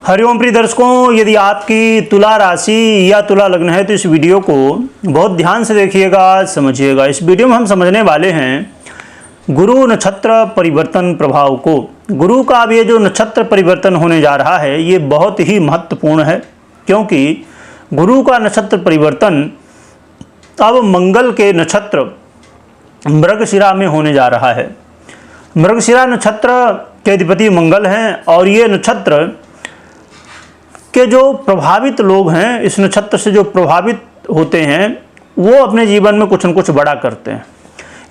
हरिओम प्रिय दर्शकों, यदि आपकी तुला राशि या तुला लग्न है तो इस वीडियो को बहुत ध्यान से देखिएगा, समझिएगा। इस वीडियो में हम समझने वाले हैं गुरु नक्षत्र परिवर्तन प्रभाव को। गुरु का अब ये जो नक्षत्र परिवर्तन होने जा रहा है ये बहुत ही महत्वपूर्ण है, क्योंकि गुरु का नक्षत्र परिवर्तन अब मंगल के नक्षत्र मृगशिरा में होने जा रहा है। मृगशिरा नक्षत्र के अधिपति मंगल हैं और ये नक्षत्र के जो प्रभावित लोग हैं, इस नक्षत्र से जो प्रभावित होते हैं वो अपने जीवन में कुछ न कुछ बड़ा करते हैं।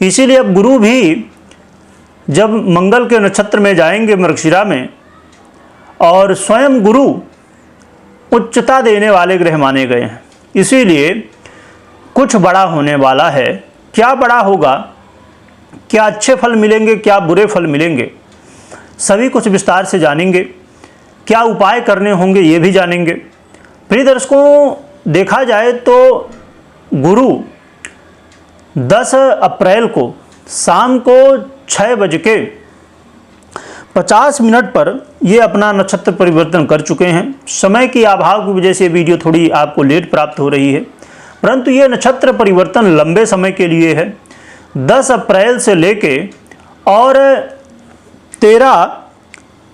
इसीलिए अब गुरु भी जब मंगल के नक्षत्र में जाएंगे मृगशिरा में, और स्वयं गुरु उच्चता देने वाले ग्रह माने गए हैं, इसीलिए कुछ बड़ा होने वाला है। क्या बड़ा होगा, क्या अच्छे फल मिलेंगे, क्या बुरे फल मिलेंगे, सभी कुछ विस्तार से जानेंगे। क्या उपाय करने होंगे ये भी जानेंगे। प्रिय दर्शकों, देखा जाए तो गुरु 10 अप्रैल को शाम को 6:50 पर ये अपना नक्षत्र परिवर्तन कर चुके हैं। समय की अभाव की वजह से वीडियो थोड़ी आपको लेट प्राप्त हो रही है, परंतु ये नक्षत्र परिवर्तन लंबे समय के लिए है। 10 अप्रैल से लेके और 13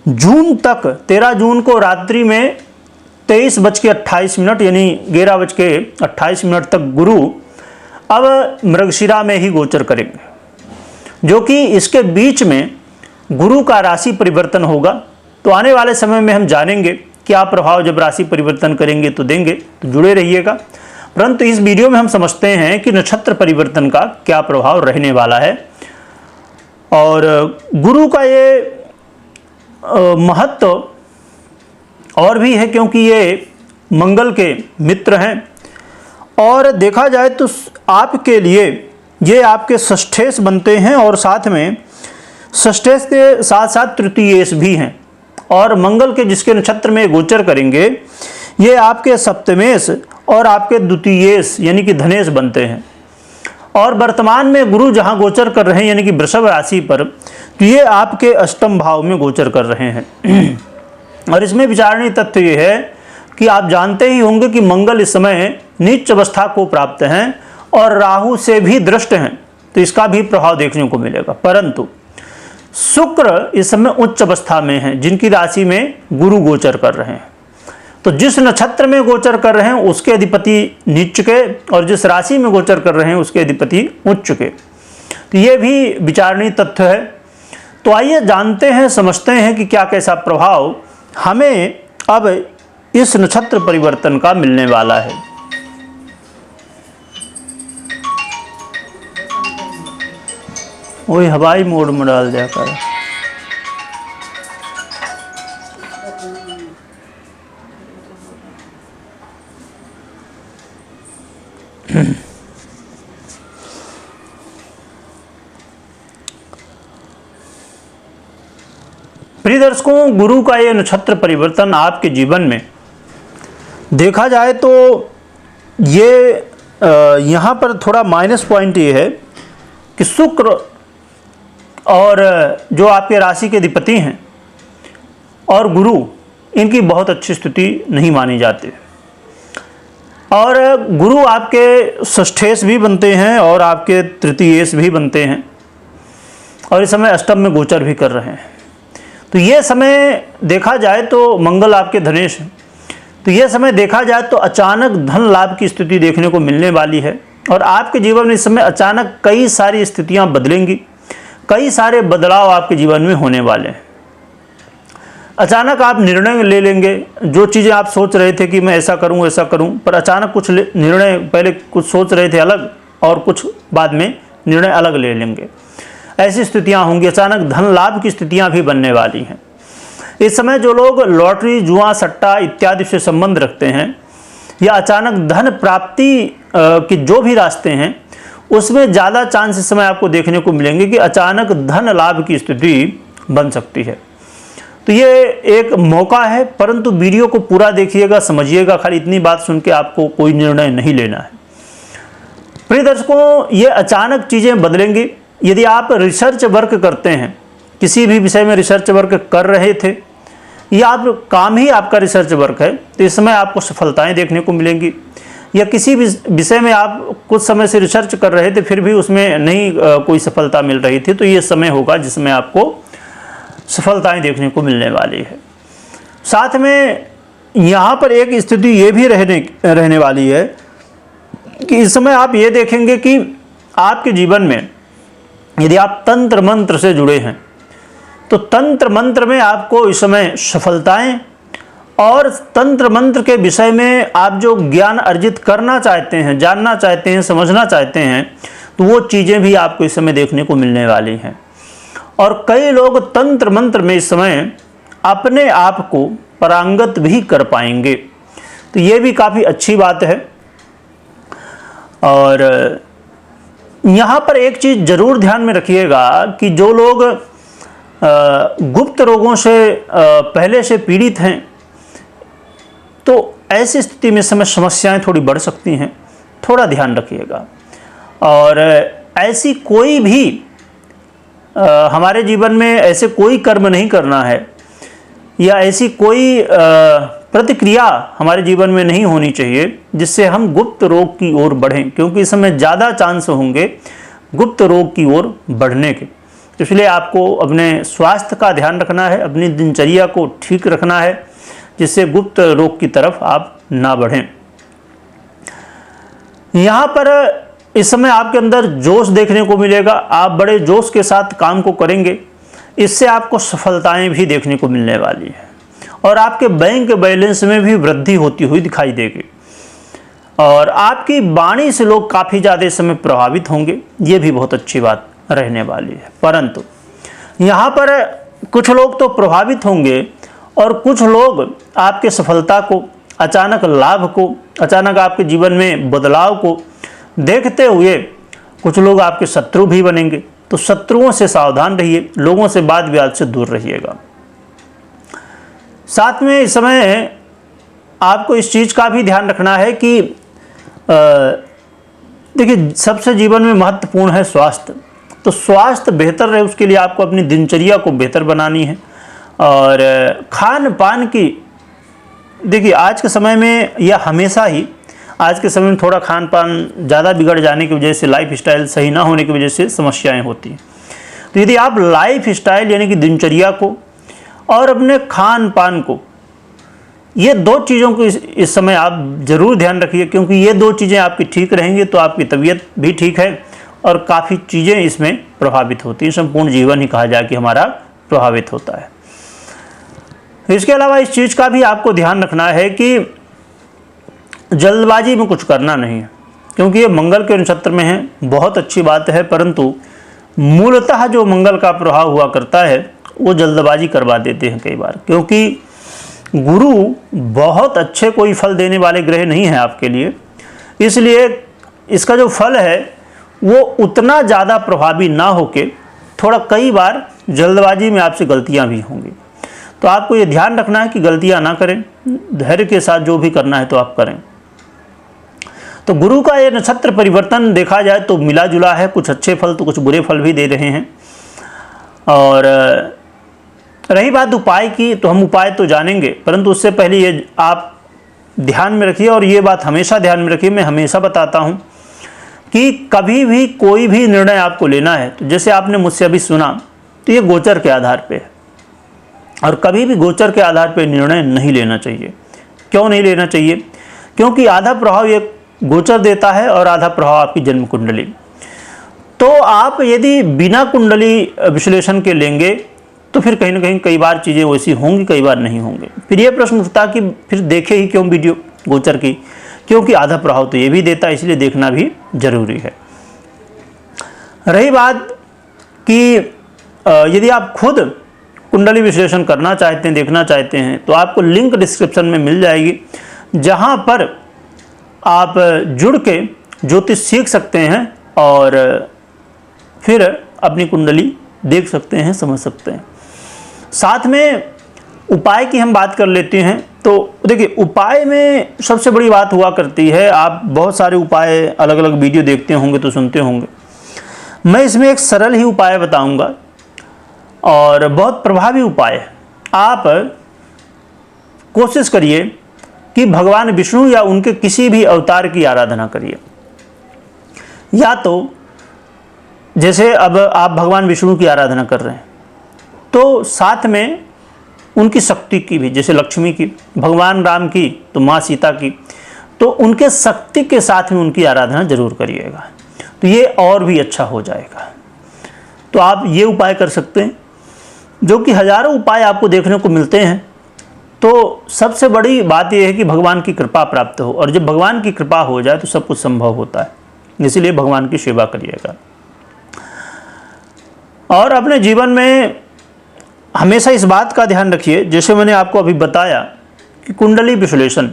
जून तक, 13 जून को रात्रि में 23:28 यानी 11:28 तक गुरु अब मृगशिरा में ही गोचर करेंगे, जो कि इसके बीच में गुरु का राशि परिवर्तन होगा। तो आने वाले समय में हम जानेंगे क्या प्रभाव जब राशि परिवर्तन करेंगे तो देंगे, तो जुड़े रहिएगा। परंतु इस वीडियो में हम समझते हैं कि नक्षत्र परिवर्तन का क्या प्रभाव रहने वाला है। और गुरु का ये महत्व और भी है, क्योंकि ये मंगल के मित्र हैं। और देखा जाए तो आपके लिए ये आपके षष्ठेश बनते हैं, और साथ में षष्ठेश के साथ साथ तृतीयेश भी हैं। और मंगल के जिसके नक्षत्र में गोचर करेंगे ये आपके सप्तमेश और आपके द्वितीयेश यानी कि धनेश बनते हैं। और वर्तमान में गुरु जहां गोचर कर रहे हैं यानी कि वृषभ राशि पर, तो ये आपके अष्टम भाव में गोचर कर रहे हैं। और इसमें विचारणीय तथ्य ये है कि आप जानते ही होंगे कि मंगल इस समय नीच अवस्था को प्राप्त हैं और राहु से भी दृष्ट हैं, तो इसका भी प्रभाव देखने को मिलेगा। परंतु शुक्र इस समय उच्च अवस्था में है, जिनकी राशि में गुरु गोचर कर रहे हैं। तो जिस नक्षत्र में गोचर कर रहे हैं उसके अधिपति नीच के, और जिस राशि में गोचर कर रहे हैं उसके अधिपति उच्च के। तो ये भी विचारणीय तथ्य है। तो आइए जानते हैं, समझते हैं कि क्या कैसा प्रभाव हमें अब इस नक्षत्र परिवर्तन का मिलने वाला है। वही हवाई मोड में डाल दिया कर। प्रिय दर्शकों, गुरु का ये नक्षत्र परिवर्तन आपके जीवन में देखा जाए तो ये यहाँ पर थोड़ा माइनस पॉइंट ये है कि शुक्र और जो आपके राशि के अधिपति हैं और गुरु, इनकी बहुत अच्छी स्थिति नहीं मानी जाती। और गुरु आपके षष्ठेश भी बनते हैं और आपके तृतीयेश भी बनते हैं, और इस समय अष्टम में गोचर भी कर रहे हैं। तो ये समय देखा जाए तो मंगल आपके धनेश हैं, तो ये समय देखा जाए तो अचानक धन लाभ की स्थिति देखने को मिलने वाली है। और आपके जीवन में इस समय अचानक कई सारी स्थितियां बदलेंगी, कई सारे बदलाव आपके जीवन में होने वाले हैं। अचानक आप निर्णय ले लेंगे, जो चीज़ें आप सोच रहे थे कि मैं ऐसा करूं ऐसा करूं, पर अचानक कुछ निर्णय, पहले कुछ सोच रहे थे अलग और कुछ बाद में निर्णय अलग ले लेंगे। ऐसी स्थितियां होंगी। अचानक धन लाभ की स्थितियां भी बनने वाली हैं। इस समय जो लोग लॉटरी, जुआ, सट्टा इत्यादि से संबंध रखते हैं, या अचानक धन प्राप्ति के जो भी रास्ते हैं, उसमें ज़्यादा चांस इस समय आपको देखने को मिलेंगे कि अचानक धन लाभ की स्थिति बन सकती है। तो ये एक मौका है, परंतु वीडियो को पूरा देखिएगा, समझिएगा। खाली इतनी बात सुन के आपको कोई निर्णय नहीं लेना है। प्रिय दर्शकों, ये अचानक चीज़ें बदलेंगी। यदि आप रिसर्च वर्क करते हैं, किसी भी विषय में रिसर्च वर्क कर रहे थे, ये आप काम ही आपका रिसर्च वर्क है, तो इस समय आपको सफलताएं देखने को मिलेंगी। या किसी भी विषय में आप कुछ समय से रिसर्च कर रहे थे फिर भी उसमें नहीं कोई सफलता मिल रही थी, तो ये समय होगा जिसमें आपको सफलताएं देखने को मिलने वाली है। साथ में यहाँ पर एक स्थिति ये भी रहने वाली है कि इस समय आप ये देखेंगे कि आपके जीवन में यदि आप तंत्र मंत्र से जुड़े हैं तो तंत्र मंत्र में आपको इस समय सफलताएं, और तंत्र मंत्र के विषय में आप जो ज्ञान अर्जित करना चाहते हैं, जानना चाहते हैं, समझना चाहते हैं, तो वो चीज़ें भी आपको इस समय देखने को मिलने वाली हैं। और कई लोग तंत्र मंत्र में इस समय अपने आप को पारंगत भी कर पाएंगे, तो ये भी काफ़ी अच्छी बात है। और यहाँ पर एक चीज़ ज़रूर ध्यान में रखिएगा कि जो लोग गुप्त रोगों से पहले से पीड़ित हैं, तो ऐसी स्थिति में समय समस्याएं थोड़ी बढ़ सकती हैं, थोड़ा ध्यान रखिएगा। और ऐसी कोई भी हमारे जीवन में ऐसे कोई कर्म नहीं करना है या ऐसी कोई प्रतिक्रिया हमारे जीवन में नहीं होनी चाहिए जिससे हम गुप्त रोग की ओर बढ़ें, क्योंकि इस समय ज़्यादा चांस होंगे गुप्त रोग की ओर बढ़ने के। इसलिए आपको अपने स्वास्थ्य का ध्यान रखना है, अपनी दिनचर्या को ठीक रखना है, जिससे गुप्त रोग की तरफ आप ना बढ़ें। यहाँ पर इस समय आपके अंदर जोश देखने को मिलेगा, आप बड़े जोश के साथ काम को करेंगे, इससे आपको सफलताएं भी देखने को मिलने वाली है। और आपके बैंक बैलेंस में भी वृद्धि होती हुई दिखाई देगी, और आपकी वाणी से लोग काफ़ी ज़्यादा इस समय प्रभावित होंगे, ये भी बहुत अच्छी बात रहने वाली है। परंतु यहाँ पर कुछ लोग तो प्रभावित होंगे और कुछ लोग आपके सफलता को, अचानक लाभ को, अचानक आपके जीवन में बदलाव को देखते हुए कुछ लोग आपके शत्रु भी बनेंगे। तो शत्रुओं से सावधान रहिए, लोगों से वाद विवाद से दूर रहिएगा। साथ में इस समय आपको इस चीज़ का भी ध्यान रखना है कि देखिए, सबसे जीवन में महत्वपूर्ण है स्वास्थ्य। तो स्वास्थ्य बेहतर रहे उसके लिए आपको अपनी दिनचर्या को बेहतर बनानी है। और खान पान की, देखिए आज के समय में या हमेशा ही आज के समय में थोड़ा खान पान ज़्यादा बिगड़ जाने की वजह से, लाइफ स्टाइल सही ना होने की वजह से समस्याएं होती हैं। तो यदि आप लाइफ स्टाइल यानी कि दिनचर्या को और अपने खान पान को, ये दो चीज़ों को इस समय आप ज़रूर ध्यान रखिए, क्योंकि ये दो चीज़ें आपकी ठीक रहेंगी तो आपकी तबीयत भी ठीक है और काफ़ी चीज़ें इसमें प्रभावित होती हैं। संपूर्ण जीवन ही कहा जाए कि हमारा प्रभावित होता है। इसके अलावा इस चीज़ का भी आपको ध्यान रखना है कि जल्दबाजी में कुछ करना नहीं है, क्योंकि ये मंगल के नक्षत्र में है, बहुत अच्छी बात है, परंतु मूलतः जो मंगल का प्रभाव हुआ करता है वो जल्दबाजी करवा देते हैं कई बार, क्योंकि गुरु बहुत अच्छे कोई फल देने वाले ग्रह नहीं है आपके लिए। इसलिए इसका जो फल है वो उतना ज़्यादा प्रभावी ना होके थोड़ा कई बार जल्दबाजी में आपसे गलतियां भी होंगी। तो आपको ये ध्यान रखना है कि गलतियां ना करें, धैर्य के साथ जो भी करना है तो आप करें। तो गुरु का ये नक्षत्र परिवर्तन देखा जाए तो मिला जुला है, कुछ अच्छे फल तो कुछ बुरे फल भी दे रहे हैं। और रही बात उपाय की, तो हम उपाय तो जानेंगे, परंतु उससे पहले ये आप ध्यान में रखिए, और ये बात हमेशा ध्यान में रखिए, मैं हमेशा बताता हूँ कि कभी भी कोई भी निर्णय आपको लेना है, तो जैसे आपने मुझसे अभी सुना, तो ये गोचर के आधार पे है, और कभी भी गोचर के आधार पे निर्णय नहीं लेना चाहिए। क्यों नहीं लेना चाहिए? क्योंकि आधा प्रभाव ये गोचर देता है और आधा प्रभाव आपकी जन्म कुंडली। तो आप यदि बिना कुंडली विश्लेषण के लेंगे तो फिर कहीं ना कहीं कई बार चीज़ें वैसी होंगी, कई बार नहीं होंगे। फिर ये प्रश्न उठता कि फिर देखे ही क्यों वीडियो गोचर की, क्योंकि आधा प्रभाव तो ये भी देता है, इसलिए देखना भी जरूरी है। रही बात कि यदि आप खुद कुंडली विश्लेषण करना चाहते हैं, देखना चाहते हैं, तो आपको लिंक डिस्क्रिप्शन में मिल जाएगी, जहां पर आप जुड़ के ज्योतिष सीख सकते हैं और फिर अपनी कुंडली देख सकते हैं, समझ सकते हैं। साथ में उपाय की हम बात कर लेते हैं। तो देखिए, उपाय में सबसे बड़ी बात हुआ करती है, आप बहुत सारे उपाय अलग अलग वीडियो देखते होंगे तो सुनते होंगे, मैं इसमें एक सरल ही उपाय बताऊंगा और बहुत प्रभावी उपाय है। आप कोशिश करिए कि भगवान विष्णु या उनके किसी भी अवतार की आराधना करिए। या तो जैसे अब आप भगवान विष्णु की आराधना कर रहे हैं तो साथ में उनकी शक्ति की भी, जैसे लक्ष्मी की, भगवान राम की तो माँ सीता की, तो उनके शक्ति के साथ में उनकी आराधना जरूर करिएगा, तो ये और भी अच्छा हो जाएगा। तो आप ये उपाय कर सकते हैं, जो कि हजारों उपाय आपको देखने को मिलते हैं। तो सबसे बड़ी बात यह है कि भगवान की कृपा प्राप्त हो, और जब भगवान की कृपा हो जाए तो सब कुछ संभव होता है। इसीलिए भगवान की सेवा करिएगा। और अपने जीवन में हमेशा इस बात का ध्यान रखिए, जैसे मैंने आपको अभी बताया कि कुंडली विश्लेषण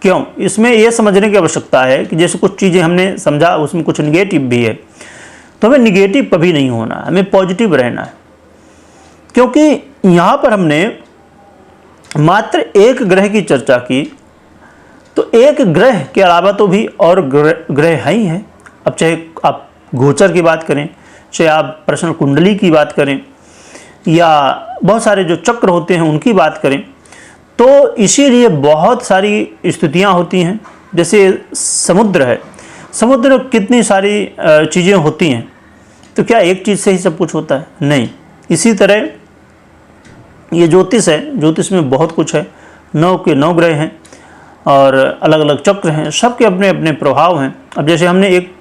क्यों, इसमें यह समझने की आवश्यकता है कि जैसे कुछ चीज़ें हमने समझा उसमें कुछ निगेटिव भी है, तो हमें निगेटिव कभी नहीं होना है, हमें पॉजिटिव रहना है। क्योंकि यहाँ पर हमने मात्र एक ग्रह की चर्चा की, तो एक ग्रह के अलावा तो भी और ग्रह ही हैं। अब चाहे आप गोचर की बात करें, चाहे आप पर्सनल कुंडली की बात करें, या बहुत सारे जो चक्र होते हैं उनकी बात करें, तो इसीलिए बहुत सारी स्थितियाँ होती हैं। जैसे समुद्र है, समुद्र कितनी सारी चीज़ें होती हैं, तो क्या एक चीज़ से ही सब कुछ होता है? नहीं। इसी तरह ये ज्योतिष है, ज्योतिष में बहुत कुछ है, 9 के 9 ग्रह हैं और अलग अलग चक्र हैं, सबके अपने अपने प्रभाव हैं। अब जैसे हमने एक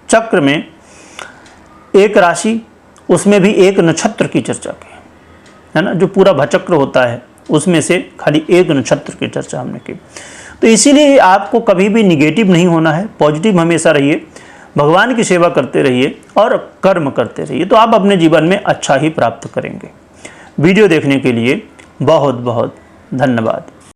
चक्र में एक राशि, उसमें भी एक नक्षत्र की चर्चा की है ना, जो पूरा भचक्र होता है उसमें से खाली एक नक्षत्र की चर्चा हमने की। तो इसीलिए आपको कभी भी निगेटिव नहीं होना है, पॉजिटिव हमेशा रहिए, भगवान की सेवा करते रहिए और कर्म करते रहिए, तो आप अपने जीवन में अच्छा ही प्राप्त करेंगे। वीडियो देखने के लिए बहुत बहुत धन्यवाद।